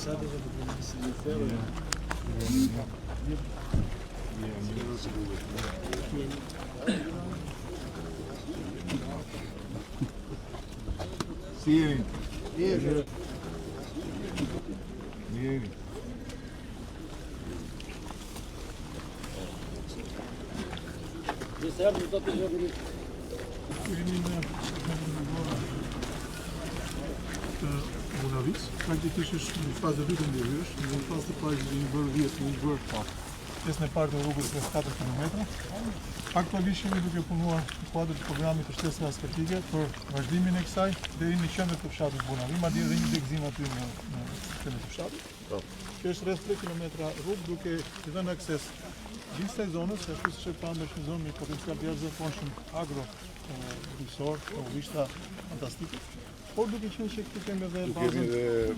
Si jeni? Mirë. Bunavic, praktikisht është në fazë e dytë ndërhyrësh, në fazë të parë që një bërë 10, një bërë 4. Pjesën e parë të rrugës me 4 km. Aktualisht jemi duke punuar në kuadër të programit të shtesave asfaltike për vazhdimin e kësaj deri në qendër të fshatit Bunavi, madje edhe një degëzim aty në qendër të fshatit. Që është rreth 3 km rrugë duke i dhënë akses gjithë kësaj zonës, ashtu siç e pamë është një zonë me potencial të jashtëzakonshëm agro-bujqësor, vishta fantastike. Por duke qenë që këtu kemi edhe bazën.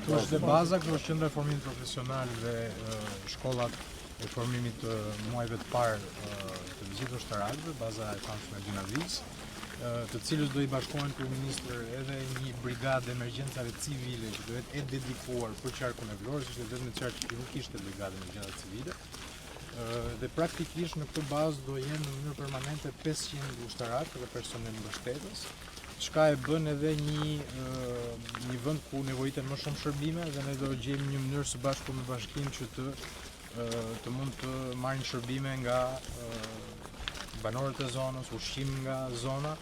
Kjo është baza, kjo është qendra e formimit profesional dhe shkollat e formimit të muajve të parë të gjithë ushtarakëve, baza e famshme Bunavic, të cilës do i bashkohen kryeministër edhe një brigadë emergjencave civile që do jetë dedikuar për qarkun e Vlorës, ishte vetëm në qark që nuk ishte brigadë emergjencave civile. Dhe praktikisht në këtë bazë do jenë në mënyrë permanente 500 ushtarakë dhe personel mbështetës, çka e bën edhe një vend ku nevojiten më shumë shërbime dhe ne do gjejmë një mënyrë së bashku me bashkinë që të mund të marrin shërbime nga banorët e zonës, ushqim nga zona,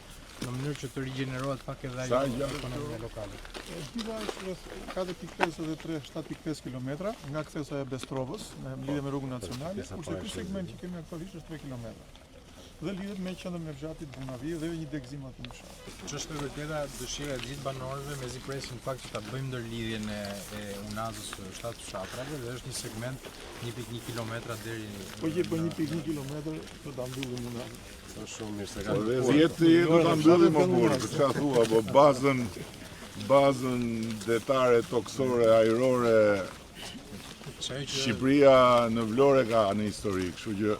në mënyrë që të rigjenerohet pak edhe ajo ekonomia lokale. Gjitha është rreth 4.5 dhe 7.5 km nga kthesa e Bestrovës, në lidhje me rrugën nacionale, kurse ky segment që kemi aktualisht është 3 km. Dhe lidhet me qendrën e fshatit Bunavi dhe një degëzim aty në fshat. Ç'është e vërteta dëshira e gjithë banorëve mezi presin fakt që ta bëjmë ndërlidhjen e unazës së 7 fshatrave dhe është një segment 1.1 km deri Po që po 1.1 km do ta mbyllim unazën. Është shumë mirë se ka. Do ta mbyllim më burr, çfarë thua, po bazën detare toksore ajrore Shqipëria në Vlorë ka në histori, kështu që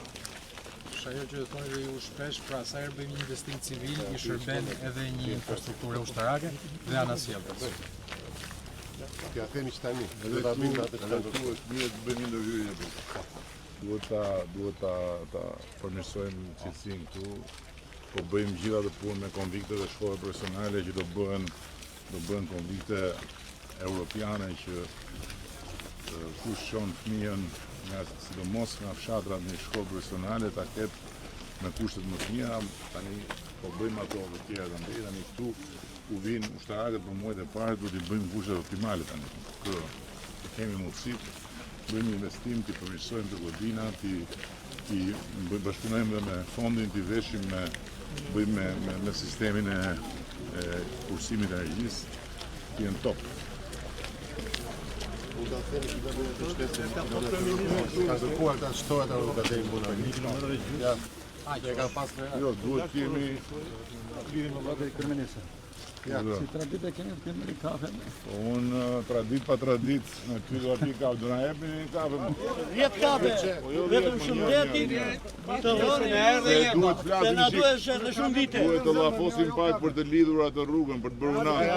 ajo që thonë dhe ju shpesh, pra sa herë bëjmë një investim civil, i shërben edhe një infrastrukturë ushtarake dhe anasjellës. T'ja themi që tani, edhe ta bëjmë atë që duhet mirë të bëjmë ndërhyrje. Duhet ta përmirësojmë cilësinë këtu, po bëjmë gjithë atë punë me konvikte dhe shkolla profesionale që do bëhen konvikte europiane që kush shon fëmijën sidomos nga fshatrat në shkollë profesionale ta ketë me kushtet më të mira, tani po bëjmë ato të tjera të ndaj, tani këtu ku vinë ushtarakët për muajt e parë do t'i bëjmë kushtet optimale tani. Kemi mundësi, bëjmë investim, t'i përmirësojmë të godina, t'i bashkëpunojmë dhe me fondin, t'i veshim bëjmë me sistemin e kursimit e energjisë, t'i jenë top. Unë do të themi që do të shtesë ka kërkuar ta shtohet ajo rruga deri në Bunavi. Ja. E ka pas me. Jo, duhet kemi Lidhim me vllatë kriminese. Ja, si traditë kemi me kafe. Unë tradit pa tradit, në ty do api kafe, do na jepni një kafe. 10 kafe, vetëm shëndeti, të dhënë Se duhet se flasim na duhet në shumë vite. duhet të llafosim pak për të lidhur atë rrugën, për të bërë unazë.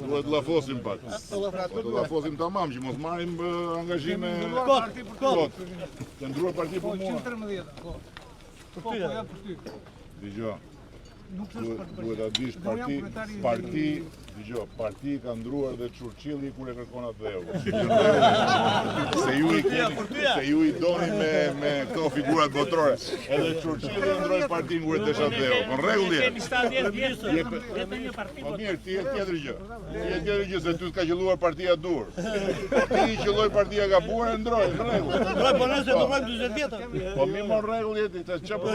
Duhet të llafosim pak. Të llafosim tamam, që mos marrim angazhime kot. Të ndruar parti për mua. Dëgjoj. Duhet ta dish parti ka ndruar dhe Churchilli kur e kërkon atë dheu. Se ju i doni me këto figurat botërore. Edhe Churchilli ndroi partinë kur e desh atë dheu. Po rregull je. Po mirë, ti je tjetër gjë. Ti je tjetër gjë se ty s'ka qelluar partia dur. Ti i qelloi partia gabuar e ndroi, në rregull. Po nëse do marrim 40 vjet. Po mi më rregull je ti, ç'po.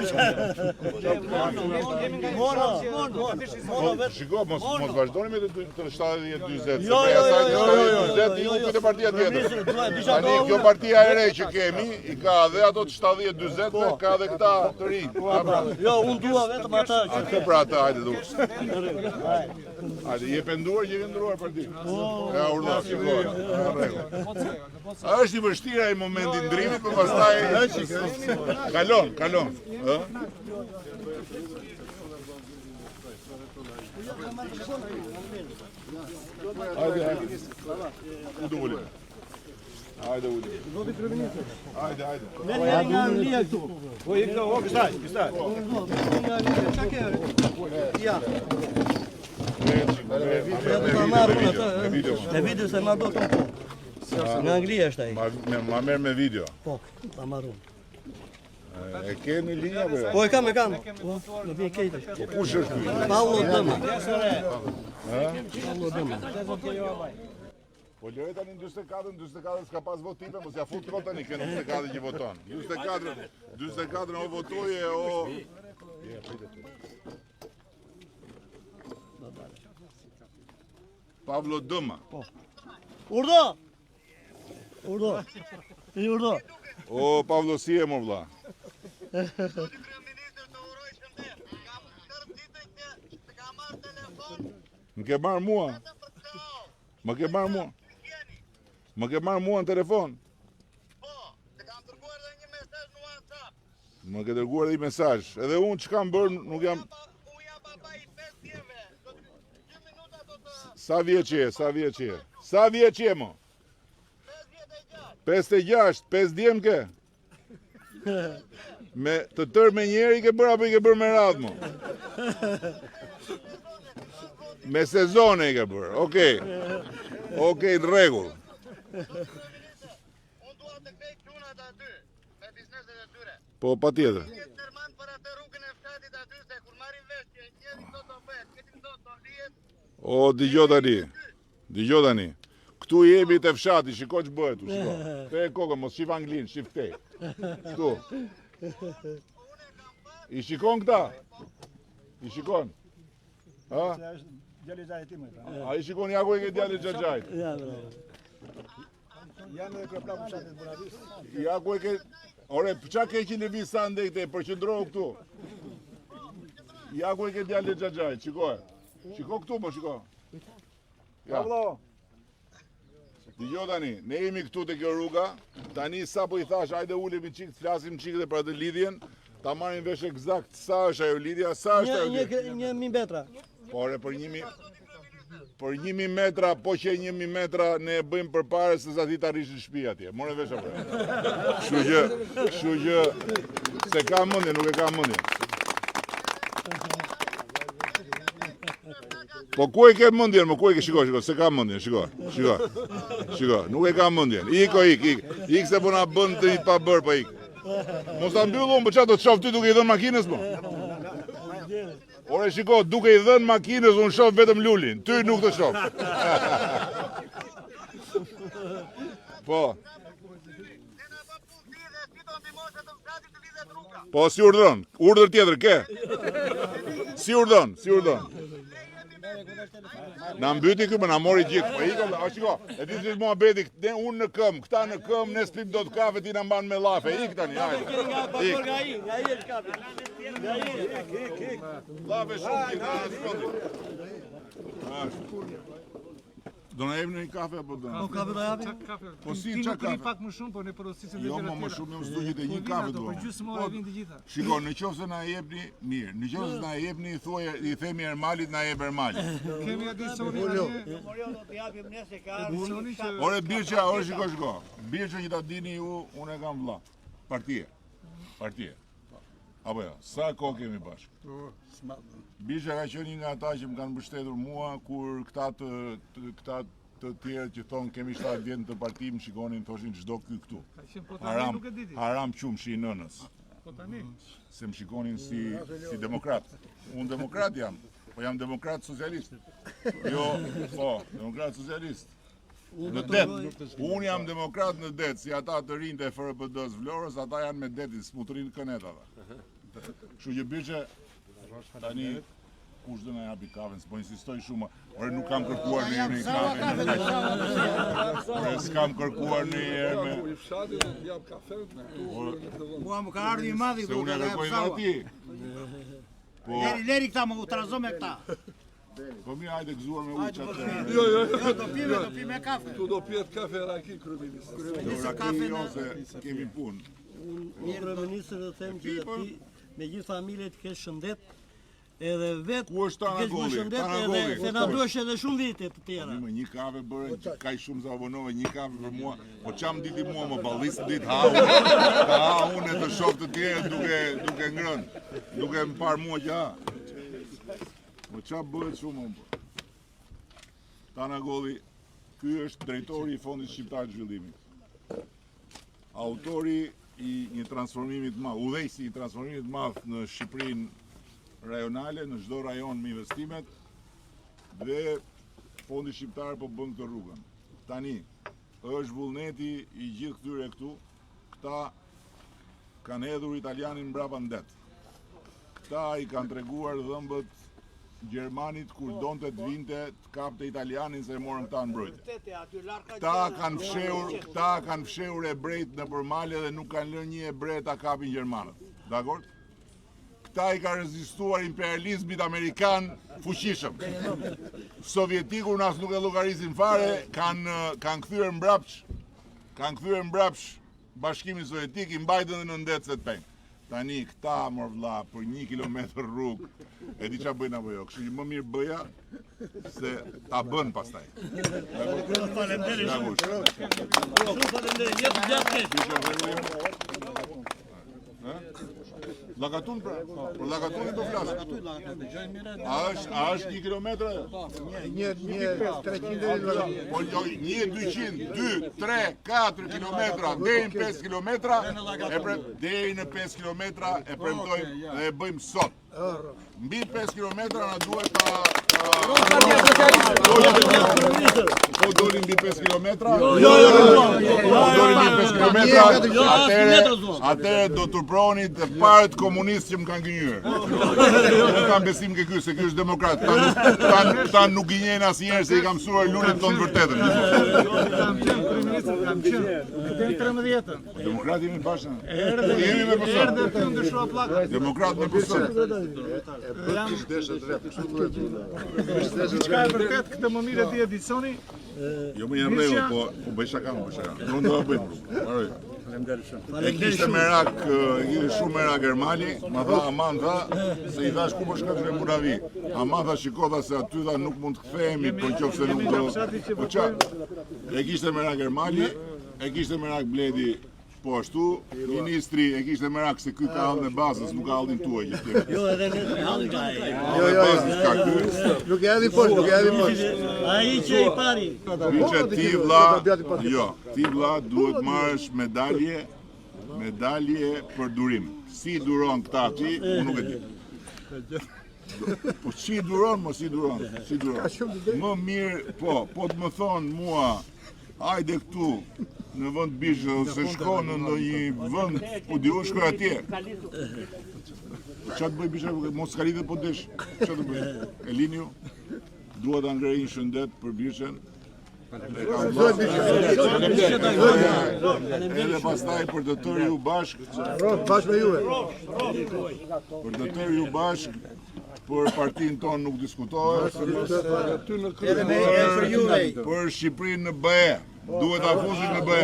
Shiko, mos vazhdoni me të 70-20. Jo, Ti nuk këtë partia tjetër. Tani kjo partia e re që kemi, i ka dhe ato të 70-20 dhe ka dhe këta të rinj. Jo, unë dua vetëm ata që Atë pra ata, hajde du. Hajde, je penduar që je ndruar parti. Ja, urdo, shikoj. Është i vështirë ai momenti ndrimit, por pastaj kalon. Hajde. Ku do ulim? Hajde ulim. Hajde. Merë nga Anglia këtu. Po i këto, kësaj. Nga Anglia, çka ke? Ja. Me video se ma do të po. Nga Anglia është ai. Ma merr me video. Po, ta marrun. E ke në linja apo jo? Po e kam. Po, në vjen keq. Kush është ky? Paulo Dëma. Po lëre tani 44 s'ka pas votime, mos ja fut kot tani kënë 44 që voton. 44 o votoje o Pavlo Dëma. Urdo. O Pavlo si e më vlla. Më ke marrë mua. Më ke marrë mua në telefon. Më ke dërguar edhe një mesazh. Edhe unë çka kam bërë nuk jam. Sa vjeç je mo? 56, 5 djem ke? Me të tërë me njeri ke bërë apo i ke bërë me radhë mo? Me sezone i ke bërë, okej, në rregull. Po, pa tjetër. O, dëgjoj tani. Këtu jemi të fshati, shiko që bëhet tu, shiko. Te e kokën, mos shif anglin, shif te. Këtu. I shikon këta? I shikon? Ha? A i shikon ja ku e ke djali Xhaxhait? Janë edhe kryeplagë fshatit Bonavis. Ja ku e ke... Ore, qa ke që lëviz sa ndek te, përqëndrohu këtu. Ja ku e ke djali Xhaxhait, shiko e. Shiko këtu, po shiko. Ja. Dëgjoj tani, ne jemi këtu te kjo rruga, tani sa po I thash, hajde ulemi çik, flasim çik dhe për atë lidhjen, ta marrim vesh eksakt sa është ajo lidhja, sa është ajo lidhja. 1.000 metra. Por për 1.000 metra, po që 1.000 metra ne e bëjmë përpara se sa ti ta rish në shtëpi atje. More vesh apo. Kështu që se ka mendje, nuk e ka mendje. Po ku e ke mendjen, ku e ke shiko, se ka mendjen, shiko, nuk e ka mendjen. Ik se po na bën të pa bër, po ik. Mos ta mbyll unë, po çfarë do të shoh ty duke I dhënë makinës po? Ore shiko, duke I dhënë makinës unë shoh vetëm lulin, ty nuk të shoh. Po. Po si urdhron, urdhër tjetër ke? Si urdhon. Na mbyti këtu, na mori gjithë. Po iko, shiko, e di si muhabeti, unë në këmbë, këta në këmbë, ne spim dot kafe, ti na mban me llafe. Ik tani, hajde. Llafe shumë ti na spondi. Do na jepni një kafe apo do? Po kafe do japim? Po si çka kafe? Pak më shumë, po ne porosisim Jo, më shumë, më s'duhet e një kafe do. Po gjysmë orë vin të gjitha. Shiko, në qoftë se na jepni, mirë. Në qoftë se na jepni, I themi Ermalit, na jep Ermali. Kemi adicionin. Ore Birqa, ore shiko. Birqa që ta dini ju, unë e kam vlla. Partie. Apo jo, sa kohë kemi bashkë? Birqa ka qenë një nga ata që më kanë mbështetur mua kur këta të tjerë që thonë kemi 7 vjet të parti më shikonin thoshin çdo ky këtu. Haram qumshi I nënës. Se më shikonin si demokrat. Unë demokrat jam, po jam demokrat socialist. Jo, po, demokrat socialist. Në det. Unë jam demokrat në det, si ata të rinj të FRPD-s Vlorës, ata janë me detin, smutrin kënetave. Kështu që Birqa tani kush do na japi kafen, s'po insistoj shumë. Ore nuk kam kërkuar në një kafe. Ore s'kam kërkuar në herë me. Mua më ka ardhur I madhi Se unë e kërkoj dhe ati. Leri këta më utrazo me këta. Po mirë, hajde gëzuar me ujë qatë. Jo, do pi me kafe. Tu do pijet kafe raki kryeministër. Raki jo se kemi punë. Unë kryeministër do them që ti me gjithë familjen të kesh shëndet. Edhe vetë Ku është Tana keq më Golli? shëndet Tana edhe Golli, se na duhesh edhe shumë vite të tjera. Më një kafe bërë, kaj shumë sa abonove, një kafe për mua. Po qam diti mua më ballisë ditë ha unë e të shok të tjerë duke ngrënë, duke më parë mua që ha. Po qa bëhet shumë më bërë. Tana Golli, ky është drejtori i Fondit Shqiptar të Zhvillimit. Autori i një transformimi të madh, udhëheqësi i transformimit të madh në Shqipërinë rajonale, në çdo rajon me investimet, dhe Fondi Shqiptar po bën këtë rrugën. Tani, është vullneti i gjithë këtyre këtu, këta kanë hedhur italianin mbrapa ndet. Këta i kanë treguar dhëmbët Gjermanit kur donte të vinte të kapte italianin se e morën këta në mbrojtje. Këta kanë fshehur ebrejt në përmale dhe nuk kanë lënë një ebrej ta kapin gjermanët. Dakor? Këta i ka rezistuar imperializmit amerikan fuqishëm. Sovjetikur nas nuk e llogarisin fare, kanë kthyer mbrapsh Bashkimin Sovjetik, i mbajtën dhe në ndecet peng. Tani këta mor vlla për 1 kilometër rrugë, e di çfarë bëjnë apo jo. Kështu që më mirë bëja se ta bën pastaj. Faleminderit shumë. Shumë faleminderit. Jetë gjatë. Llakatun pra, për llakatunin do flas. A është 1 kilometër? 300 Po jo, 200, 2, 3, 4 kilometra, deri në 5 kilometra, deri në 5 kilometra e premtojmë dhe e bëjmë sot. Mbi 5 kilometra na duhet po dolim mbi 5 kilometra? Jo. Dolim mbi 5 kilometra, atëherë do të turproni të parët komunistë që më kanë gënjur. Nuk kam besim ke ky, se ky është demokrat. Ta nuk gënjen asnjëherë se i kam mësuar lulet tonë të vërtetën. Kam qenë. Deri 13-ën. Demokrati jemi bashkë. Jemi me pasor. Erdhe të ndryshua pllaka. Demokrat me pasor. Diçka e vërtet, këtë më mirë di Edisoni. Jo më janë rregull, po bëj shaka, Nuk do ta bëjmë. E kishte merak, shumë merak Ermali, ma tha aman tha, se i thash ku po shkon në Munavi. Aman tha shiko tha se aty tha nuk mund të kthehemi për qoftë se nuk do. Po ça? E kishte merak Ermali, e kishte merak Bledi. Po ashtu, ministri e kishte merak se ky ka hallën e bazës, nuk ka hallën tuaj që tjetër. Jo, edhe në hallën ka ai. Nuk e hedhi poshtë, Ai që i pari. Që ti vlla duhet marrësh medalje për durim. Si duron këta ti, unë nuk e di. Po si duron. Më mirë, po të më thonë mua, hajde këtu, në vend bishë, ose shko në ndonjë vend, po di u shkoj atje. Çfarë të bëj bisha, mos skalitet po desh. Çfarë të bëj? E lini ju? Dua ta ngrej një shëndet për bishën. Edhe pastaj për të tërë ju bashk. Bashkë me juve. Për të tërë ju bashk. Për partinë tonë nuk diskutohet. Për Shqipërinë në BE. Duhet ta fusin në BE.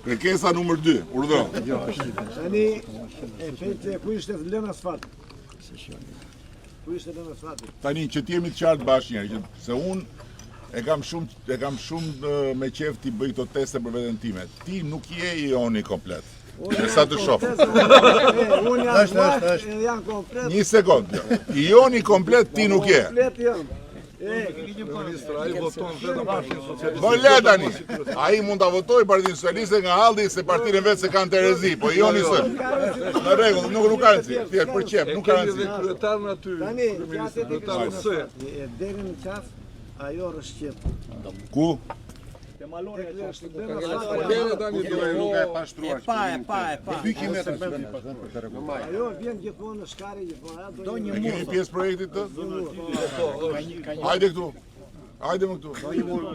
Kërkesa numër 2, urdhëro. Tani e pete ku ishte lënë asfalt. Tani që t'jemi të qartë bashkë njerë, se unë e kam shumë me qef t'i bëj këto teste për veten time. Ti nuk je i oni komplet. Në sa të shoh. Unë jam komplet. Një sekond. I oni komplet ti nuk je. Komplet jam. Më le tani. Ai mund ta votojë Partinë Socialiste nga halli se partinë vetë se kanë terezi, po i oni sot. Në rregull, nuk ka rëndësi. Thjesht për qef, nuk ka rëndësi. Kryetar aty. Tani, e deri në qaf, ajo rëshqet. Ku? Nuk e pashtruar. Pa. 200 metra. Ajo vjen gjithmonë në shkari, gjithmonë. E keni pjesë projektit të? Hajde këtu. Hajde më këtu.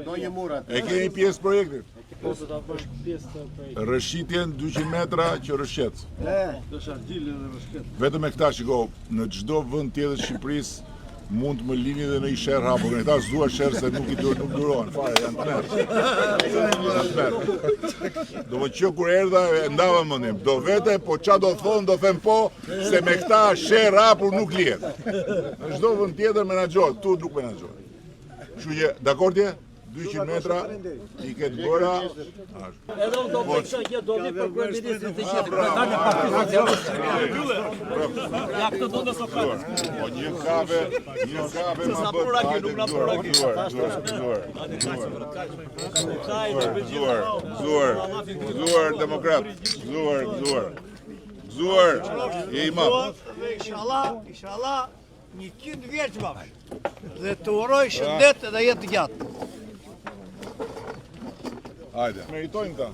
Do një mur atë. E keni pjesë projektit? Rëshqitjen 200 metra që rëshqet. Do shardile dhe rëshqet. Vetëm e këta shiko, në çdo vend tjetër të Shqipërisë mund të më lini dhe në i sherr hapur. Këta s'dua sherr se nuk durohen fare, janë të merë. Do më që kur erdha e ndava mëndim. Do vete, po qa do thonë, do them po, se me këta sherr hapur nuk lihet. Në çdo vend tjetër menaxhohet, tu nuk menaxhohet. Kështu që, dakord je? 200 metra i ketë bëra. Edhe unë do bëjë që do vi për kryeministrin të gjithë. Ja këtë do të sofat. Po një kafe më bët. Gëzuar demokrat. Gëzuar e imam. Inshallah 100 vjeç bash. Dhe të uroj shëndet dhe jetë gjatë. Hajde. Meritojmë ta.